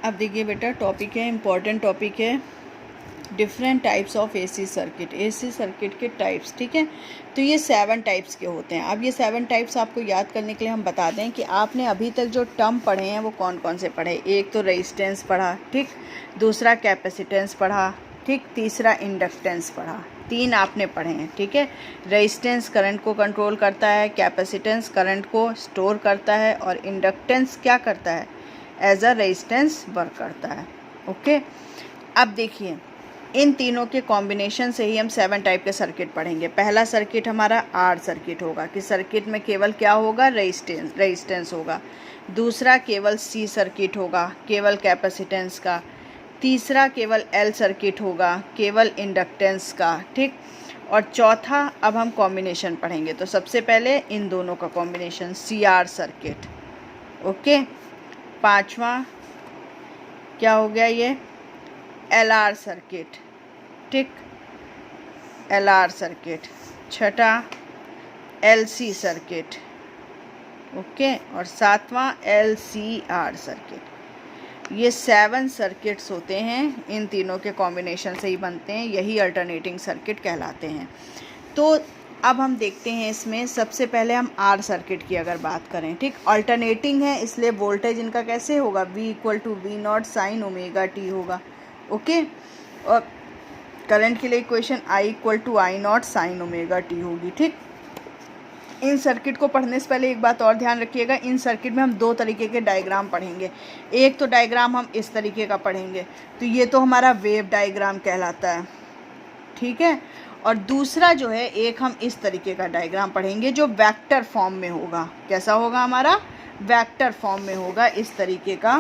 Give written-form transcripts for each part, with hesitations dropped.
अब देखिए बेटा, टॉपिक है, इम्पॉर्टेंट टॉपिक है, different types of AC circuit. AC circuit के टाइप्स, ठीक है। तो ये 7 टाइप्स के होते हैं। अब ये 7 टाइप्स आपको याद करने के लिए हम बता दें कि आपने अभी तक जो टर्म पढ़े हैं वो कौन कौन से पढ़े। एक तो रेजिस्टेंस पढ़ा, ठीक, दूसरा कैपेसिटेंस पढ़ा, ठीक, तीसरा इंडक्टेंस पढ़ा। 3 आपने पढ़े हैं, ठीक है। रेजिस्टेंस करंट को कंट्रोल करता है, कैपेसिटेंस करंट को स्टोर करता है, और इंडक्टेंस क्या करता है, एज अ रेजिस्टेंस वर्क करता है। ओके, अब देखिए इन तीनों के कॉम्बिनेशन से ही हम 7 टाइप के सर्किट पढ़ेंगे। पहला सर्किट हमारा आर सर्किट होगा कि सर्किट में केवल क्या होगा, रेजिस्टेंस होगा। दूसरा केवल सी सर्किट होगा, केवल कैपेसिटेंस का। तीसरा केवल एल सर्किट होगा, केवल इंडक्टेंस का, ठीक। और चौथा अब हम कॉम्बिनेशन पढ़ेंगे। तो सबसे पहले इन दोनों का combination C R circuit, okay. पांचवा क्या हो गया, ये एल आर सर्किट, ठीक, एल आर सर्किट। छठा एल सी सर्किट, ओके। और सातवां एल सी आर सर्किट। ये 7 सर्किट्स होते हैं, इन तीनों के कॉम्बिनेशन से ही बनते हैं, यही अल्टरनेटिंग सर्किट कहलाते हैं। तो अब हम देखते हैं इसमें सबसे पहले हम आर सर्किट की अगर बात करें, ठीक। अल्टरनेटिंग है इसलिए वोल्टेज इनका कैसे होगा, V = V0 sin ω t होगा, ओके। और करंट के लिए equation I = I0 sin ω t होगी, ठीक। इन सर्किट को पढ़ने से पहले एक बात और ध्यान रखिएगा, इन सर्किट में हम 2 तरीके के डायग्राम पढ़ेंगे। एक तो डायग्राम हम इस तरीके का पढ़ेंगे, तो ये तो हमारा वेव डायग्राम कहलाता है, ठीक है। और दूसरा जो है एक हम इस तरीके का डायग्राम पढ़ेंगे जो वेक्टर फॉर्म में होगा। कैसा होगा हमारा, वेक्टर फॉर्म में होगा, इस तरीके का,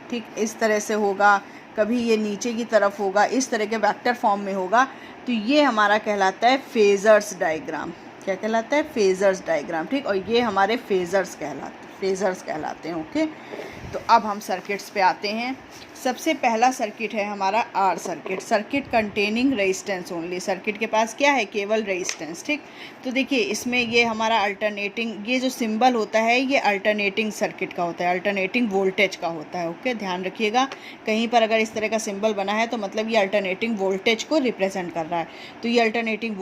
ठीक, इस तरह से होगा। कभी ये नीचे की तरफ होगा, इस तरह के वेक्टर फॉर्म में होगा। तो ये हमारा कहलाता है फेजर्स डायग्राम। क्या कहलाता है, फेजर्स डायग्राम, ठीक। और ये हमारे फेजर्स कहलाते हैं, ओके। तो अब हम सर्किट्स पे आते हैं। सबसे पहला सर्किट है हमारा R circuit, circuit containing resistance only. Circuit के पास क्या है, केवल रेजिस्टेंस, ठीक। तो देखिए इसमें ये हमारा अल्टरनेटिंग, ये जो सिंबल होता है ये अल्टरनेटिंग सर्किट का होता है, अल्टरनेटिंग वोल्टेज का होता है, ओके। ध्यान रखिएगा, कहीं पर अगर इस तरह का सिंबल बना है तो मतलब ये अल्टरनेटिंग वोल्टेज को रिप्रेजेंट कर रहा है। तो ये अल्टरनेटिंग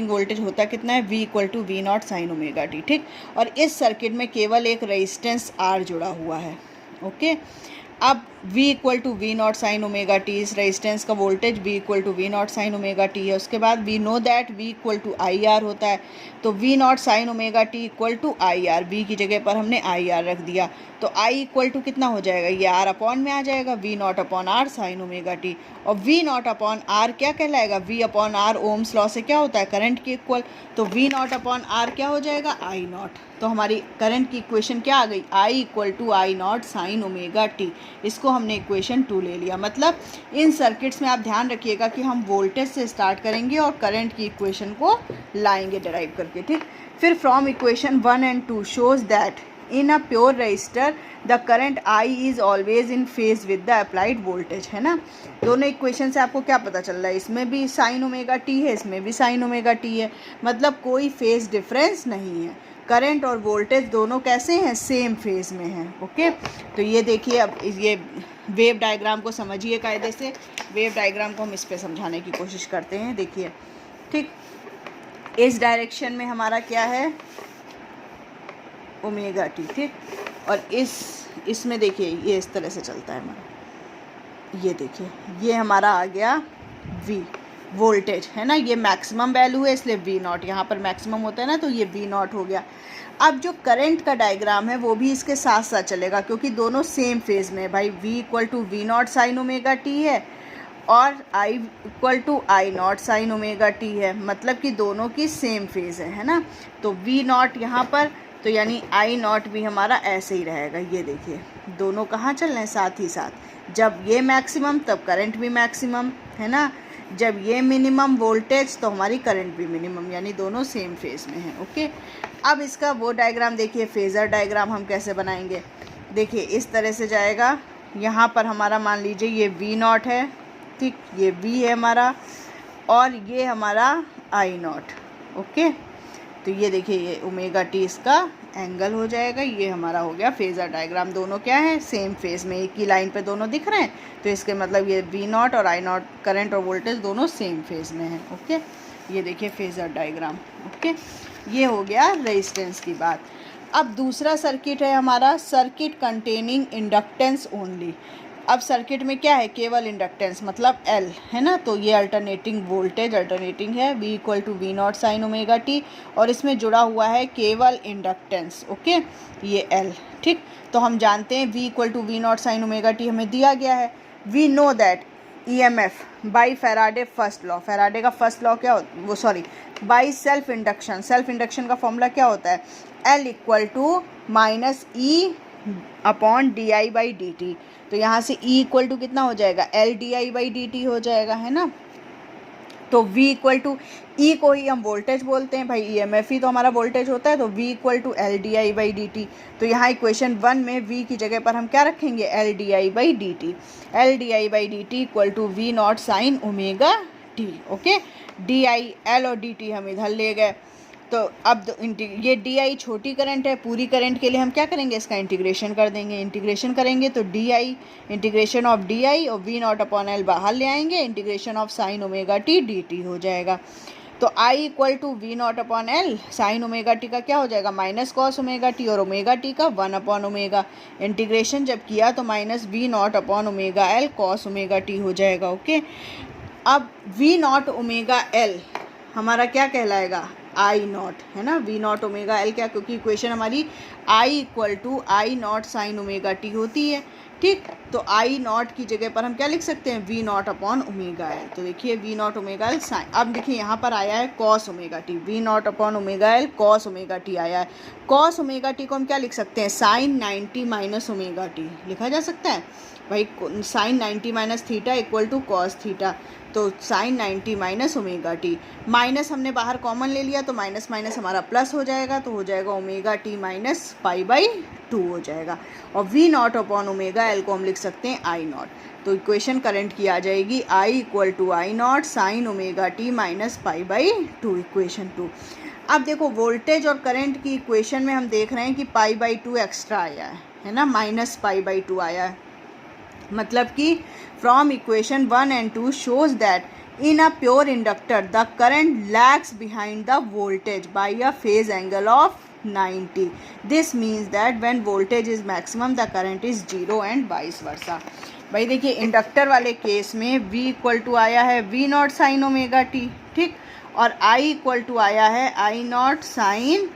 वोल्टेज होता कितना है, V = V0 sin ω t, ठीक। और इस सर्किट में केवल एक रेजिस्टेंस R जुड़ा हुआ है, ओके। अब V = V0 sin ω t, इस रेजिस्टेंस का voltage V = V0 sin ω t है। उसके बाद we know that V = IR होता है, तो V0 sin ω t = IR, V की जगह पर हमने IR रख दिया। तो I = कितना हो जाएगा, ये R अपॉन में आ जाएगा, V0/R sin ω t। और V0/R क्या कहलाएगा, V/R ओम्स लॉ से क्या होता है, करंट के इक्वल। तो V0/R क्या हो जाएगा, I0। तो हमारी करंट की इक्वेशन क्या आ गई, I = I0 sin ω t। इसको हमने इक्वेशन 2 ले लिया। मतलब इन सर्किट्स में आप ध्यान रखिएगा कि हम वोल्टेज से स्टार्ट करेंगे और करंट की इक्वेशन को लाएंगे डिराइव करके, ठीक। फिर from equation 1 and 2 shows that in a pure resistor the current I is always in phase with the applied voltage, है ना। दोनों इक्वेशन से आपको क्या पता चल रहा है, इसमें भी sin ω t है, इसमें भी sin ω t है, मतलब कोई फेज डिफरेंस नहीं है। करंट और वोल्टेज दोनों कैसे हैं, सेम फेज में हैं, ओके। तो ये देखिए, अब ये वेव डायग्राम को समझिए कायदे से। वेव डायग्राम को हम इस पे समझाने की कोशिश करते हैं, देखिए, ठीक। इस डायरेक्शन में हमारा क्या है, ω t, ठीक। और इसमें देखिए ये इस तरह से चलता है हमारा, ये देखिए ये हमारा आ गया V वोल्टेज, है ना। ये मैक्सिमम वैल्यू है इसलिए V0, यहाँ पर मैक्सिमम होता है ना, तो ये V0 हो गया। अब जो करंट का डायग्राम है वो भी इसके साथ साथ चलेगा क्योंकि दोनों सेम फेज में है भाई। V = V0 sin ω t है और I = I0 sin ω t है, मतलब कि दोनों की सेम फेज है ना। तो V0 यहाँ पर, तो यानी I0 भी हमारा ऐसे ही रहेगा। ये देखिए दोनों कहाँ चल रहे हैं, साथ ही साथ। जब ये मैक्सिमम तब करंट भी मैक्सिमम, है ना। जब ये मिनिमम वोल्टेज तो हमारी करंट भी मिनिमम, यानी दोनों सेम फेज में है, ओके। अब इसका वो डायग्राम देखिए, फेज़र डायग्राम हम कैसे बनाएंगे। देखिए इस तरह से जाएगा, यहाँ पर हमारा मान लीजिए ये V0 है, ठीक, ये V है हमारा, और ये हमारा I0, ओके। तो ये देखिए ये ω t इसका एंगल हो जाएगा। ये हमारा हो गया फेज़र डायग्राम। दोनों क्या है, सेम फेज़ में, एक ही लाइन पे दोनों दिख रहे हैं, तो इसके मतलब ये V0 और I0 करंट और वोल्टेज दोनों सेम फेज़ में हैं। ओके, ये देखिए फेज़र डायग्राम। ओके, ये हो गया रेजिस्टेंस की बात। अब दूसरा सर्किट है हमारा सर्किट कंटेनिंग इंडक्टेंस ओनली। अब सर्किट में क्या है, केवल इंडक्टेंस मतलब L है ना, तो ये अल्टरनेटिंग वोल्टेज अल्टरनेटिंग है V equal to V0 sine omega T, और इसमें जुड़ा हुआ है केवल इंडक्टेंस। ओके, ये L। ठीक, तो हम जानते हैं V equal to V0 sine omega T हमें दिया गया है। We know that EMF by Faraday first law, Faraday का फर्स्ट लॉ क्या वो sorry by self induction, self induction का फॉर्मूला क्या होता है, L equal to minus E upon D I by D T. तो यहाँ से E इक्वल टू कितना हो जाएगा, L D I by D T हो जाएगा, है ना। तो V इक्वल टू E को ही हम वोल्टेज बोलते हैं भाई, EMF ही तो हमारा वोल्टेज होता है, तो V equal to L D I by D T. तो यहाँ इक्वेशन 1 में V की जगह पर हम क्या रखेंगे, L D I by D T. L D I by D T equal to V0 sine omega T. Okay, D I L और डी टी हम इधर ले गए। तो अब ये डी आई छोटी करंट है, पूरी करंट के लिए हम क्या करेंगे, इसका इंटीग्रेशन कर देंगे। इंटीग्रेशन करेंगे तो D I integration of D I और V0 अपॉन L बाहर ले आएंगे, integration of sine omega T D T हो जाएगा। तो I equal to V0 upon L sine omega T का क्या हो जाएगा, माइनस कॉस ओमेगा टी, और ओमेगा टी का 1 अपॉन ओमेगा। इंटीग्रेशन जब किया तो minus V0 upon omega L cos omega T हो जाएगा। ओके, अब V0 ओमेगा L हमारा क्या कहलाएगा, I0 है ना। V0 ओमेगा L क्या, क्योंकि इक्वेशन हमारी I equal to I0 sine omega T होती है। ठीक, तो I0 की जगह पर हम क्या लिख सकते हैं, V0 अपॉन ओमेगा L। तो देखिए V0 ओमेगा L साइन, अब देखिए यहाँ पर आया है cos omega T, V0 upon omega L cos omega T आया है। कॉस ओमेगा टी को हम क्या लिख सकते हैं, साइन 90 माइनस ओमेगा टी लिखा जा सकता है भाई। Sine 90 minus theta equal to cos theta, तो sine 90 minus omega T. Minus हमने बाहर कॉमन ले लिया तो माइनस माइनस हमारा प्लस हो जाएगा, तो हो जाएगा omega T minus pi by 2 हो जाएगा। और V0 अपॉन ओमेगा L को हम लिख सकते हैं I0। तो इक्वेशन करंट की आ जाएगी I equal to I0 sine omega T minus pi by 2, equation 2। अब देखो वोल्टेज और करंट की इक्वेशन में हम देख रहे हैं कि पाई बाई 2 एक्स्ट्रा आया है ना, माइनस पाई बाई 2 आया है। मतलब कि from equation 1 and 2 shows that in a pure inductor the current lags behind the voltage by a phase angle of 90. This means that when voltage is maximum the current is 0 and vice versa. भाई देखिए inductor वाले case में V equal to आया है V0 sine omega T, ठीक, और I equal to आया है I0 sine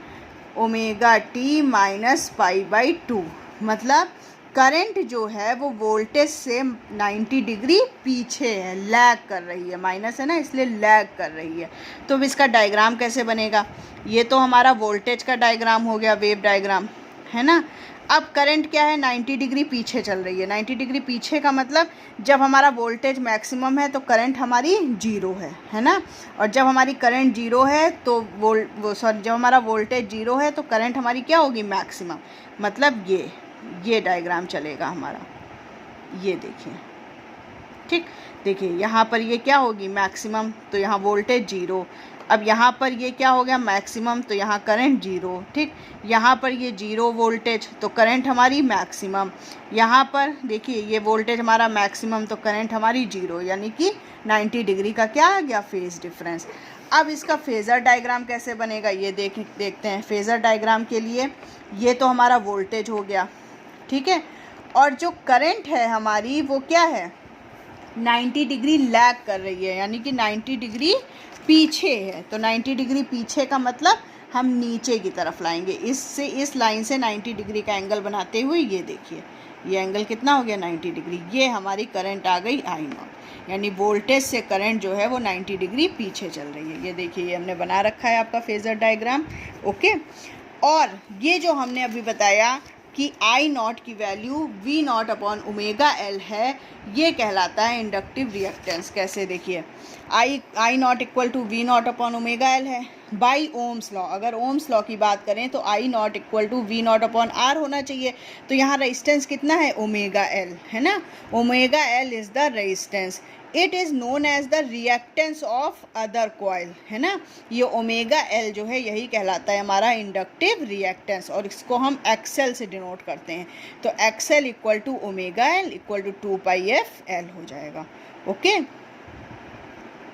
omega T minus pi by 2। मतलब करंट जो है वो वोल्टेज से 90 डिग्री पीछे है, लैग कर रही है, माइनस है ना इसलिए लैग कर रही है। तो अब इसका डायग्राम कैसे बनेगा, ये तो हमारा वोल्टेज का डायग्राम हो गया, वेव डायग्राम है ना। अब करंट क्या है, 90 डिग्री पीछे चल रही है। 90 डिग्री पीछे का मतलब जब हमारा वोल्टेज मैक्सिमम है तो करंट हमारी जीरो है ना। और जब हमारी करंट जीरो है तो जब हमारा वोल्टेज जीरो है तो करंट हमारी क्या होगी, मैक्सिमम। मतलब ये डायग्राम चलेगा हमारा, ये देखिए, ठीक। देखिए यहाँ पर ये क्या होगी, मैक्सिमम, तो यहाँ वोल्टेज जीरो। अब यहाँ पर ये क्या हो गया, मैक्सिमम, तो यहाँ करंट जीरो, ठीक। यहाँ पर ये जीरो वोल्टेज तो करंट हमारी मैक्सिमम। यहाँ पर देखिए ये वोल्टेज हमारा मैक्सिमम तो करंट हमारी जीरो, यानी कि 90 डिग्री का क्या आ गया, फेज़ डिफरेंस। अब इसका फेज़र डायग्राम कैसे बनेगा ये देखते हैं। फेज़र डायग्राम के लिए ये तो हमारा वोल्टेज हो गया, ठीक है, और जो करंट है हमारी वो क्या है, 90 डिग्री लैग कर रही है, यानी कि 90 डिग्री पीछे है। तो 90 डिग्री पीछे का मतलब हम नीचे की तरफ लाएंगे, इससे इस लाइन से 90 डिग्री का एंगल बनाते हुए ये देखिए ये एंगल कितना हो गया, 90 डिग्री। ये हमारी करंट आ गई I0, यानी वोल्टेज से करंट जो है वो 90 डिग्री पीछे चल रही है। ये देखिए ये हमने बना रखा है आपका फेज़र डायग्राम, ओके। और ये जो हमने अभी बताया कि I0 की value V0 upon omega L है, ये कहलाता है इंडक्टिव रिएक्टेंस। कैसे, देखिए I0 equal to V0 upon omega L है, बाई ओम्स लॉ, अगर ओम्स लॉ की बात करें तो I naught equal to V naught upon R होना चाहिए। तो यहाँ रेजिस्टेंस कितना है, ओमेगा एल है ना, omega L is the resistance. It is known as the reactance of other coil है ना, ये ओमेगा एल जो है यही कहलाता है हमारा इंडक्टिव रिएक्टेंस, और इसको हम एक्सएल से डिनोट करते हैं। तो XL equal to omega L equal to 2 pi F L हो जाएगा। ओके।